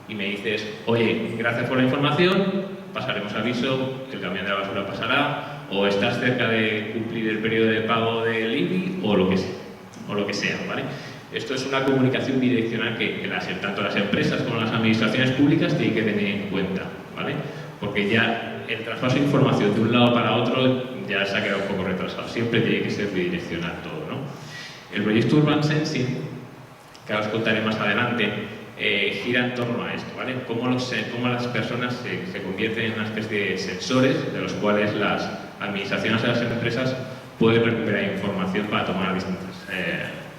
y me dices, oye, gracias por la información, pasaremos aviso, el camión de la basura pasará, o estás cerca de cumplir el periodo de pago del IBI, o lo que sea, ¿vale? Esto es una comunicación bidireccional que tanto las empresas como las administraciones públicas tienen que tener en cuenta, ¿vale? Porque ya el traspaso de información de un lado para otro ya se ha quedado un poco retrasado, siempre tiene que ser bidireccional todo, ¿no? El proyecto Urban Sensing, que ahora os contaré más adelante, gira en torno a esto, ¿vale? Cómo las personas se convierten en una especie de sensores de los cuales las administraciones y las empresas pueden recuperar información para tomar distintas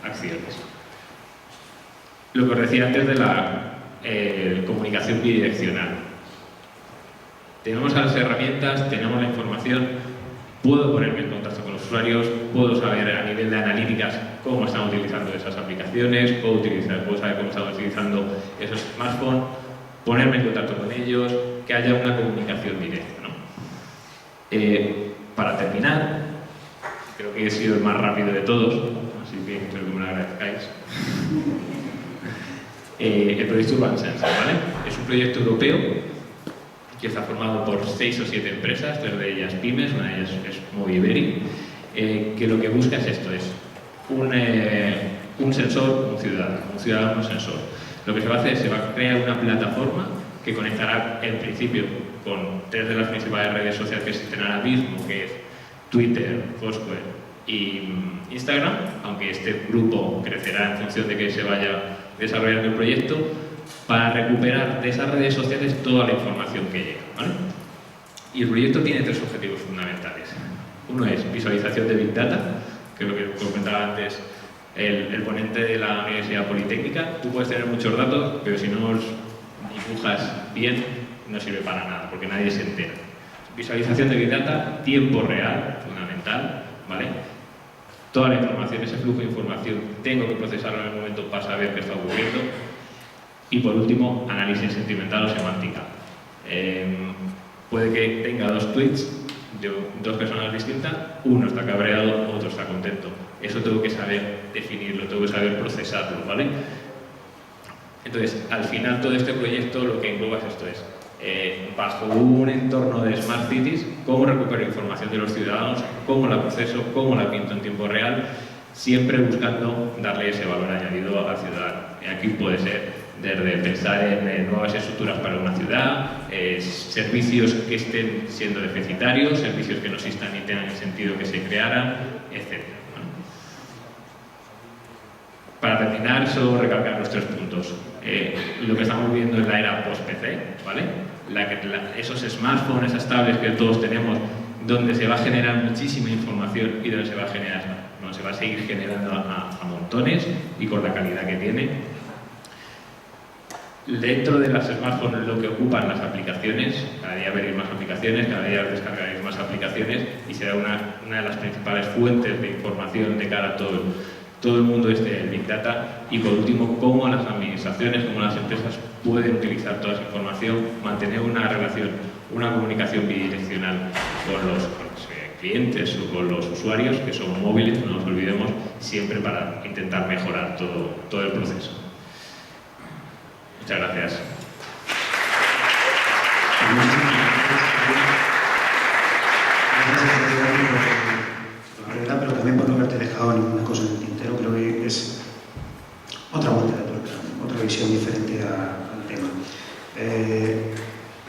acciones. Lo que os decía antes de la comunicación bidireccional. Tenemos las herramientas, tenemos la información, puedo ponerme en contacto con los usuarios, puedo saber a nivel de analíticas cómo están utilizando esas aplicaciones, puedo saber cómo están utilizando esos smartphones, ponerme en contacto con ellos, que haya una comunicación directa, ¿no? Para terminar, creo que he sido el más rápido de todos, así que espero que me lo agradezcáis. El proyecto Urban Sensing, ¿vale? Es un proyecto europeo que está formado por 6 o 7 empresas, 3 de ellas pymes, una de ellas es Moviberi, que lo que busca es esto, es un sensor, un ciudadano sensor. Lo que se va a hacer es se va a crear una plataforma que conectará en principio con 3 de las principales redes sociales que existen ahora mismo, que es Twitter, Foursquare y Instagram, aunque este grupo crecerá en función de que se vaya desarrollando el proyecto, para recuperar de esas redes sociales toda la información que llega, ¿vale? Y el proyecto tiene 3 objetivos fundamentales. Uno es visualización de Big Data, que que es lo que comentaba antes el ponente de la Universidad Politécnica. Tú puedes tener muchos datos, pero si no los dibujas bien, no sirve para nada, porque nadie se entera. Visualización de Big Data, tiempo real, fundamental, ¿vale? Toda la información, ese flujo de información, tengo que procesarlo en el momento para saber qué está ocurriendo. Y por último, análisis sentimental o semántica. Puede que tenga dos tweets de dos personas distintas, uno está cabreado, otro está contento. Eso tengo que saber definirlo, tengo que saber procesarlo, ¿vale? Entonces, al final todo este proyecto lo que engloba es esto, bajo un entorno de Smart Cities, cómo recupero información de los ciudadanos, cómo la proceso, cómo la pinto en tiempo real, siempre buscando darle ese valor añadido al ciudadano. Y aquí puede ser desde pensar en nuevas estructuras para una ciudad, servicios que estén siendo deficitarios, servicios que no existan y tengan el sentido que se crearan, etc. Para terminar, solo recalcar los 3 puntos. Lo que estamos viviendo en la era post-PC, ¿vale? Esos smartphones, esas tablets que todos tenemos, donde se va a generar muchísima información y donde se va a generar, no, se va a seguir generando a montones y con la calidad que tiene. Dentro de las smartphones lo que ocupan las aplicaciones, cada día veréis más aplicaciones, cada día descargaréis más aplicaciones y será una de las principales fuentes de información de cara a todo el mundo el Big Data. Y por último, cómo las administraciones, cómo las empresas pueden utilizar toda esa información, mantener una relación, una comunicación bidireccional con los clientes o con los usuarios, que son móviles, no nos olvidemos, siempre para intentar mejorar todo el proceso. Muchas gracias. Pero también por no haberte dejado ninguna cosa en el tintero. Creo que es otra vuelta de tuerca, otra visión diferente al tema.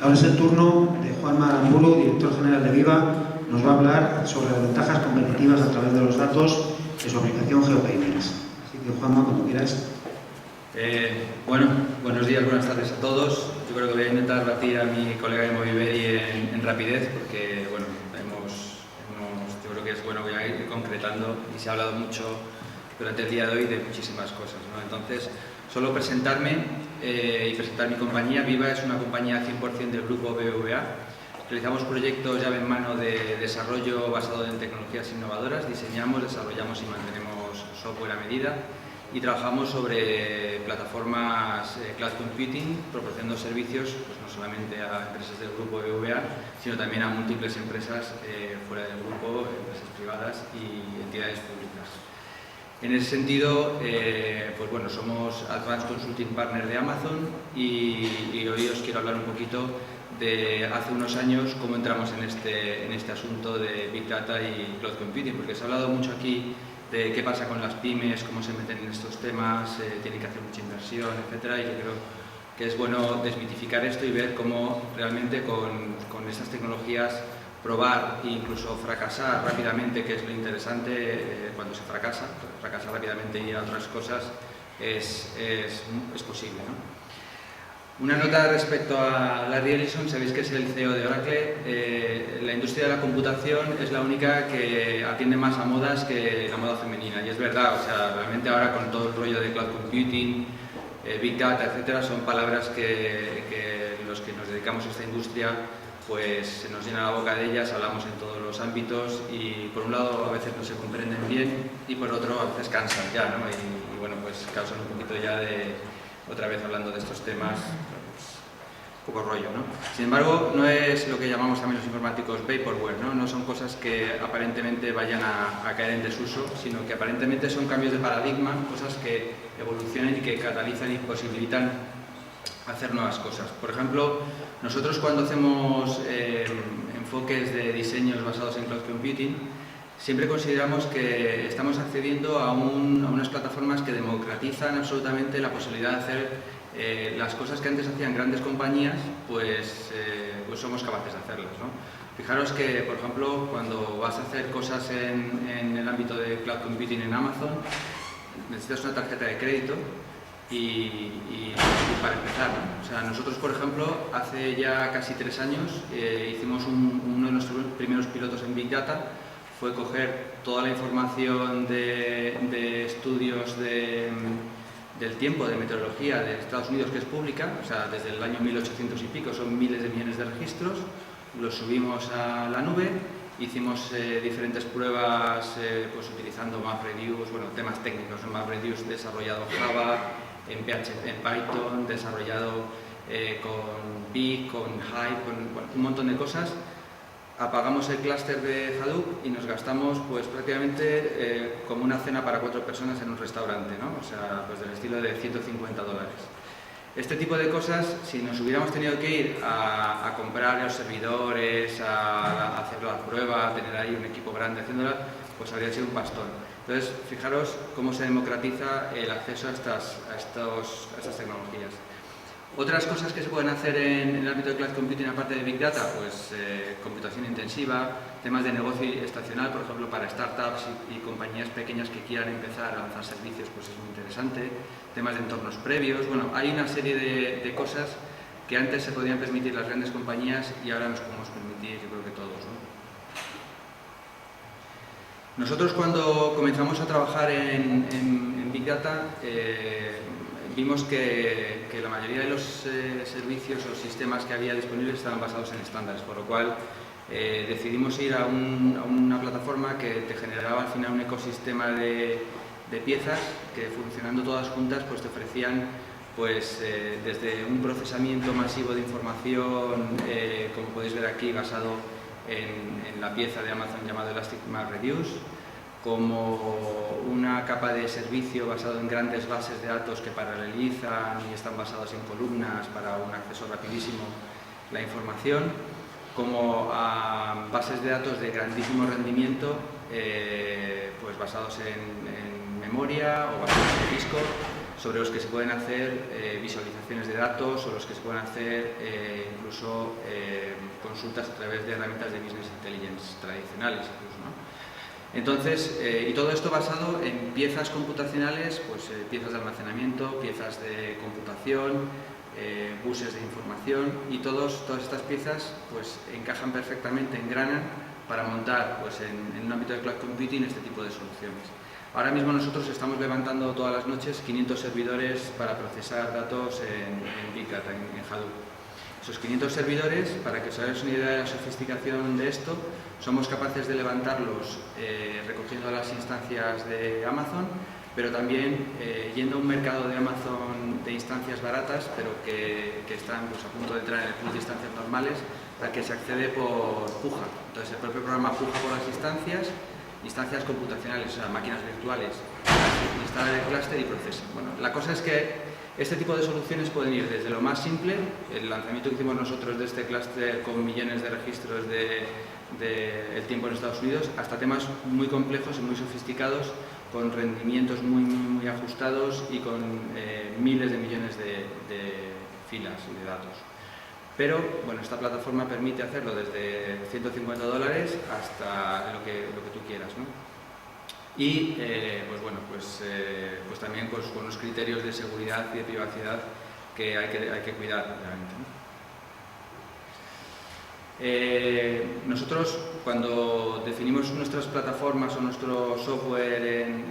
Ahora es el turno de Juanma Aramburu, director general de Viva. Nos va a hablar sobre las ventajas competitivas a través de los datos de su aplicación GeoPayments. Así que, Juanma, cuando quieras. Bueno, buenos días, buenas tardes a todos. Yo creo que voy a intentar batir a mi colega de Moviberi en rapidez, porque bueno, yo creo que es bueno que voy a ir concretando y se ha hablado mucho durante el día de hoy de muchísimas cosas, ¿no? Entonces, solo presentarme y presentar mi compañía. Viva es una compañía 100% del grupo BBVA. Realizamos proyectos llave en mano de desarrollo basado en tecnologías innovadoras. Diseñamos, desarrollamos y mantenemos software a medida. Y trabajamos sobre plataformas cloud computing, proporcionando servicios pues no solamente a empresas del grupo BBVA, sino también a múltiples empresas fuera del grupo, empresas privadas y entidades públicas. En ese sentido, pues bueno, somos Advanced Consulting Partner de Amazon y hoy os quiero hablar un poquito de hace unos años cómo entramos en este asunto de Big Data y Cloud Computing, porque se ha hablado mucho aquí de qué pasa con las pymes, cómo se meten en estos temas, tienen que hacer mucha inversión, etcétera, y yo creo que es bueno desmitificar esto y ver cómo realmente con estas tecnologías probar e incluso fracasar rápidamente, que es lo interesante cuando se fracasa rápidamente y a otras cosas es posible, ¿no? Una nota respecto a Larry Ellison. Sabéis que es el CEO de Oracle. La industria de la computación es la única que atiende más a modas que la moda femenina, y es verdad. O sea, realmente ahora con todo el rollo de cloud computing, big data, etcétera, son palabras que los que nos dedicamos a esta industria pues se nos llena la boca de ellas, hablamos en todos los ámbitos y por un lado a veces no se comprenden bien y por otro a veces cansan ya, ¿no? Y bueno, pues causan un poquito ya de otra vez hablando de estos temas, pues, poco rollo, ¿no? Sin embargo, no es lo que llamamos también los informáticos vaporware, ¿no? No son cosas que aparentemente vayan a caer en desuso, sino que aparentemente son cambios de paradigma, cosas que evolucionan y que catalizan y posibilitan hacer nuevas cosas. Por ejemplo, nosotros cuando hacemos enfoques de diseños basados en cloud computing, siempre consideramos que estamos accediendo a unas plataformas que democratizan absolutamente la posibilidad de hacer las cosas que antes hacían grandes compañías, pues somos capaces de hacerlas, ¿no? Fijaros que, por ejemplo, cuando vas a hacer cosas en el ámbito de cloud computing en Amazon, necesitas una tarjeta de crédito y para empezar, ¿no? O sea, nosotros, por ejemplo, hace ya casi 3 años hicimos uno de nuestros primeros pilotos en Big Data. fue coger toda la información de estudios del tiempo, de meteorología de Estados Unidos, que es pública, o sea, desde el año 1800 y pico, son miles de millones de registros, los subimos a la nube, hicimos diferentes pruebas pues utilizando MapReduce, bueno, temas técnicos, en MapReduce desarrollado Java, en Python, desarrollado con Big, con Hive, con bueno, un montón de cosas. Apagamos el clúster de Hadoop y nos gastamos pues prácticamente como una cena para 4 personas en un restaurante, ¿no? O sea, pues del estilo de $150. Este tipo de cosas, si nos hubiéramos tenido que ir a comprar los servidores, a hacer la prueba, a tener ahí un equipo grande haciéndola, pues habría sido un pastón. Entonces, fijaros cómo se democratiza el acceso a estas tecnologías. Otras cosas que se pueden hacer en el ámbito de Cloud Computing, aparte de Big Data, pues computación intensiva, temas de negocio estacional, por ejemplo, para startups y compañías pequeñas que quieran empezar a lanzar servicios, pues es muy interesante. Temas de entornos previos, bueno, hay una serie de cosas que antes se podían permitir las grandes compañías y ahora nos podemos permitir, yo creo que todos, ¿no? Nosotros cuando comenzamos a trabajar en Big Data, vimos que la mayoría de los servicios o sistemas que había disponibles estaban basados en estándares, por lo cual decidimos ir a una plataforma que te generaba al final un ecosistema de piezas que, funcionando todas juntas, pues te ofrecían pues, desde un procesamiento masivo de información, como podéis ver aquí, basado en la pieza de Amazon llamado Elastic MapReduce, como una capa de servicio basado en grandes bases de datos que paralelizan y están basados en columnas para un acceso rapidísimo a la información, como a bases de datos de grandísimo rendimiento, pues basados en memoria o basados en disco, sobre los que se pueden hacer visualizaciones de datos o los que se pueden hacer incluso consultas a través de herramientas de Business Intelligence tradicionales incluso, ¿no? Entonces, y todo esto basado en piezas computacionales, pues piezas de almacenamiento, piezas de computación, buses de información, y todas estas piezas pues encajan perfectamente, engranan para montar pues en un ámbito de Cloud Computing este tipo de soluciones. Ahora mismo nosotros estamos levantando todas las noches 500 servidores para procesar datos en Big Data, en Hadoop. Esos 500 servidores, para que os hagáis una idea de la sofisticación de esto, somos capaces de levantarlos recogiendo las instancias de Amazon, pero también yendo a un mercado de Amazon de instancias baratas, pero que están pues, a punto de entrar en el pool de instancias normales, al que se accede por Puja. Entonces el propio programa puja por las instancias computacionales, o sea, máquinas virtuales, instala el clúster y procesa. Bueno, la cosa es que este tipo de soluciones pueden ir desde lo más simple, el lanzamiento que hicimos nosotros de este clúster con millones de registros del tiempo en Estados Unidos, hasta temas muy complejos y muy sofisticados, con rendimientos muy ajustados y con miles de millones de filas y de datos. Pero, bueno, esta plataforma permite hacerlo desde $150 hasta lo que tú quieras, ¿no? Y, pues bueno, pues también pues, con unos criterios de seguridad y de privacidad que hay que cuidar, obviamente, ¿no? Nosotros, cuando definimos nuestras plataformas o nuestro software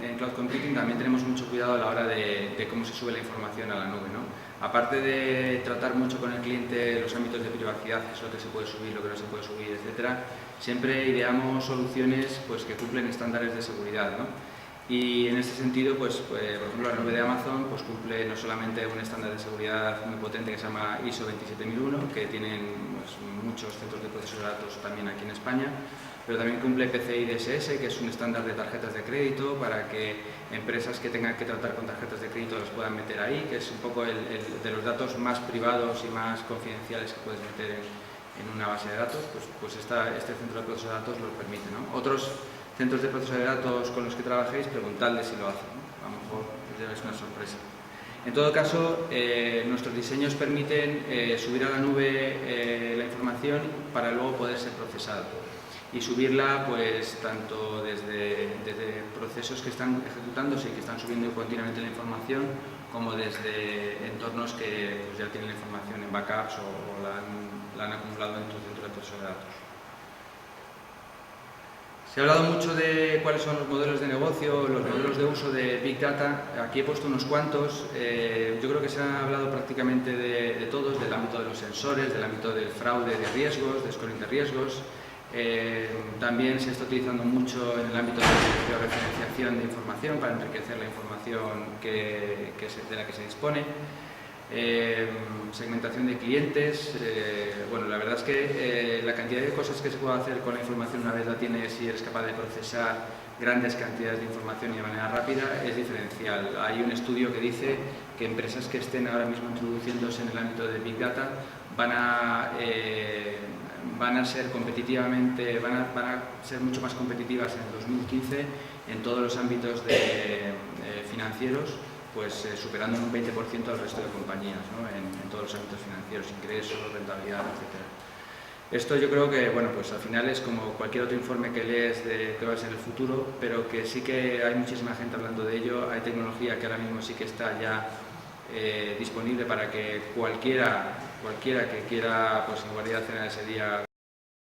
en Cloud Computing, también tenemos mucho cuidado a la hora de cómo se sube la información a la nube, ¿no? Aparte de tratar mucho con el cliente los ámbitos de privacidad, que es lo que se puede subir, lo que no se puede subir, etcétera, siempre ideamos soluciones pues, que cumplen estándares de seguridad, ¿no? Y en este sentido, pues, por ejemplo, la nube de Amazon pues, cumple no solamente un estándar de seguridad muy potente que se llama ISO 27001, que tienen pues, muchos centros de procesos de datos también aquí en España, pero también cumple PCI DSS, que es un estándar de tarjetas de crédito para que empresas que tengan que tratar con tarjetas de crédito las puedan meter ahí, que es un poco el de los datos más privados y más confidenciales que puedes meter en una base de datos, pues este centro de proceso de datos lo permite, ¿no? Otros centros de proceso de datos con los que trabajéis, preguntadles si lo hacen, ¿no? A lo mejor os lleváis una sorpresa. En todo caso, nuestros diseños permiten subir a la nube la información para luego poder ser procesada y subirla pues tanto desde procesos que están ejecutándose y que están subiendo continuamente la información, como desde entornos que pues, ya tienen la información en backups o la han acumulado en tu centro de proceso de datos. Se ha hablado mucho de cuáles son los modelos de negocio, los modelos de uso de Big Data. Aquí he puesto unos cuantos. Yo creo que se ha hablado prácticamente de todos, del ámbito de los sensores, del ámbito del fraude de riesgos, de scoring de riesgos. También se está utilizando mucho en el ámbito de referenciación de información para enriquecer la información de la que se dispone. Segmentación de clientes. Bueno, la verdad es que la cantidad de cosas que se puede hacer con la información una vez la tienes y eres capaz de procesar grandes cantidades de información y de manera rápida es diferencial. Hay un estudio que dice que empresas que estén ahora mismo introduciéndose en el ámbito de Big Data van a ser competitivamente, van a ser mucho más competitivas en el 2015 en todos los ámbitos financieros, pues superando un 20% al resto de compañías, ¿no? en todos los ámbitos financieros, ingresos, rentabilidad, etc. Esto yo creo que, bueno, pues al final es como cualquier otro informe que lees de que va a ser el futuro, pero que sí que hay muchísima gente hablando de ello. Hay tecnología que ahora mismo sí que está ya disponible para que cualquiera que quiera, pues en guardia de cena ese día